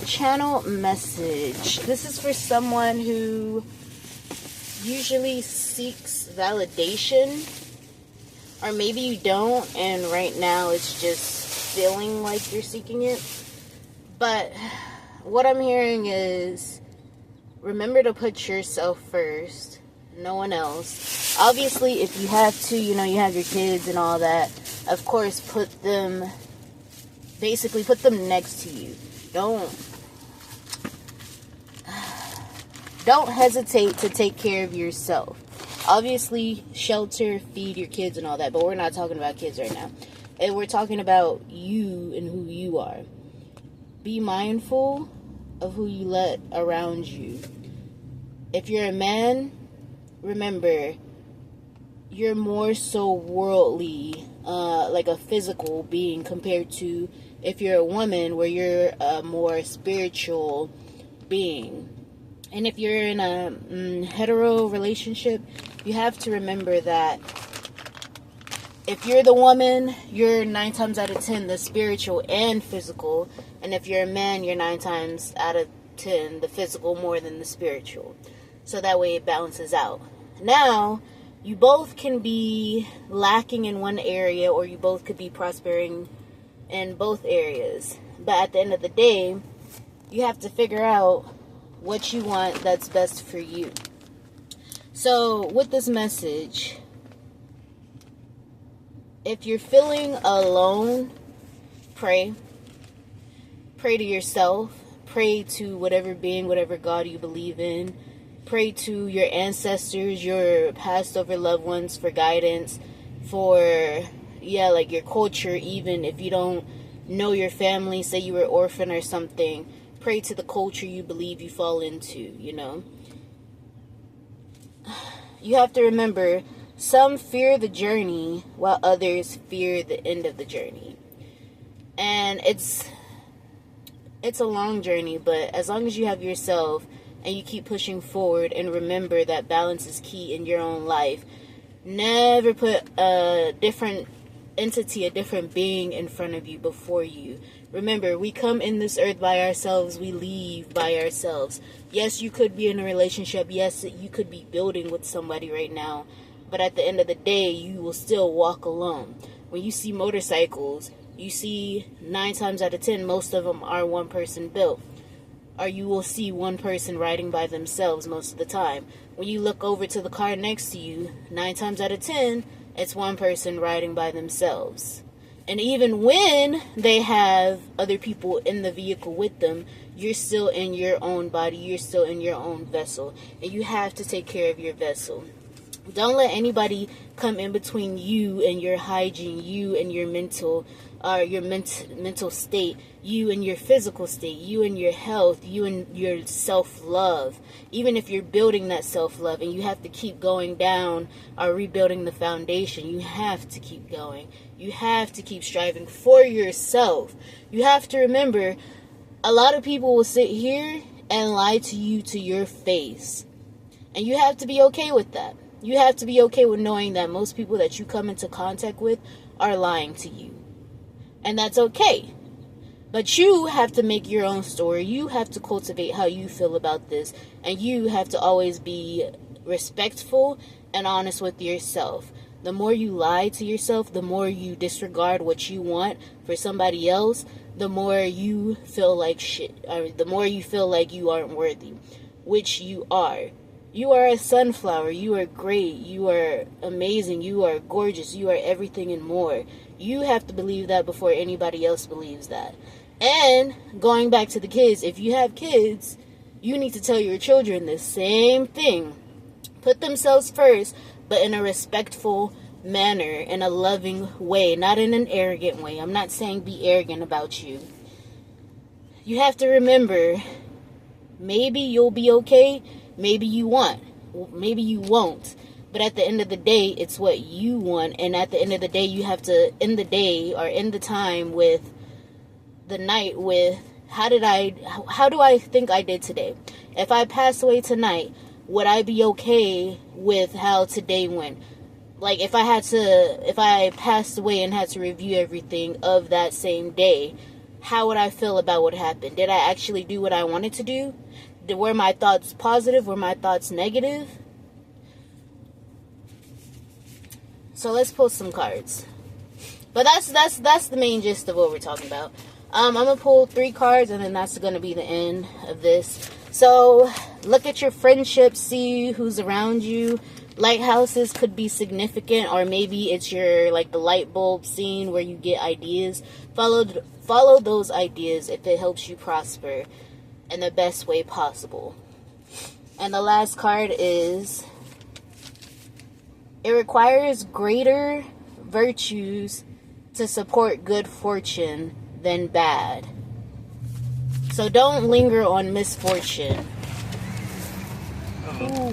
channel message. This is for someone who usually seeks validation, or maybe you don't, and right now it's just feeling like you're seeking it. But what I'm hearing is, remember to put yourself first, no one else. Obviously, if you have to, you have your kids and all that, of course, put them next to you. Don't hesitate to take care of yourself. Obviously, shelter, feed your kids and all that, but we're not talking about kids right now. And we're talking about you and who you are. Be mindful of who you let around you. If you're a man, remember, you're more so worldly, like a physical being, compared to if you're a woman, where you're a more spiritual being. And if you're in a hetero relationship, you have to remember that if you're the woman, you're 9 times out of 10 the spiritual and physical. And if you're a man, you're 9 times out of 10 the physical more than the spiritual. So that way it balances out. Now, you both can be lacking in one area, or you both could be prospering in both areas. But at the end of the day, you have to figure out what you want that's best for you. So with this message, if you're feeling alone, pray. Pray to yourself. Pray to whatever being, whatever God you believe in. Pray to your ancestors, your passed over loved ones for guidance, for, like your culture. Even if you don't know your family, say you were an orphan or something, pray to the culture you believe you fall into, You have to remember, some fear the journey while others fear the end of the journey. And it's a long journey, but as long as you have yourself and you keep pushing forward, and remember that balance is key in your own life. Never put a different entity, a different being in front of you before you. Remember, we come in this earth by ourselves, we leave by ourselves. Yes, you could be in a relationship. Yes, you could be building with somebody right now. But at the end of the day, you will still walk alone. When you see motorcycles, you see 9 times out of 10, most of them are one person built. Or you will see one person riding by themselves most of the time. When you look over to the car next to you, 9 times out of 10, it's one person riding by themselves. And even when they have other people in the vehicle with them, you're still in your own body, you're still in your own vessel. And you have to take care of your vessel. Don't let anybody come in between you and your hygiene, you and your mental state, you and your physical state, you and your health, you and your self-love. Even if you're building that self-love and you have to keep going down or rebuilding the foundation, you have to keep going. You have to keep striving for yourself. You have to remember, a lot of people will sit here and lie to you to your face. And you have to be okay with that. You have to be okay with knowing that most people that you come into contact with are lying to you. And that's okay. But you have to make your own story. You have to cultivate how you feel about this. And you have to always be respectful and honest with yourself. The more you lie to yourself, the more you disregard what you want for somebody else, the more you feel like shit. Or the more you feel like you aren't worthy, which you are. You are a sunflower. You are great. You are amazing. You are gorgeous. You are everything and more. You have to believe that before anybody else believes that. And going back to the kids, if you have kids, you need to tell your children the same thing. Put themselves first, but in a respectful manner, in a loving way, not in an arrogant way. I'm not saying be arrogant about you. You have to remember, maybe you'll be okay. Maybe you won't. Maybe you won't. But at the end of the day, it's what you want. And at the end of the day, you have to end the day or end the time with the night with, how do I think I did today? If I pass away tonight, would I be okay with how today went? Like if I passed away and had to review everything of that same day, how would I feel about what happened? Did I actually do what I wanted to do? Were my thoughts positive? Were my thoughts negative? So let's pull some cards. But that's the main gist of what we're talking about. I'm gonna pull 3 cards, and then that's gonna be the end of this. So look at your friendships, see who's around you. Lighthouses could be significant, or maybe it's your, like, the light bulb scene where you get ideas. Follow those ideas if it helps you prosper in the best way possible. And the last card is, it requires greater virtues to support good fortune than bad. So don't linger on misfortune. Ooh.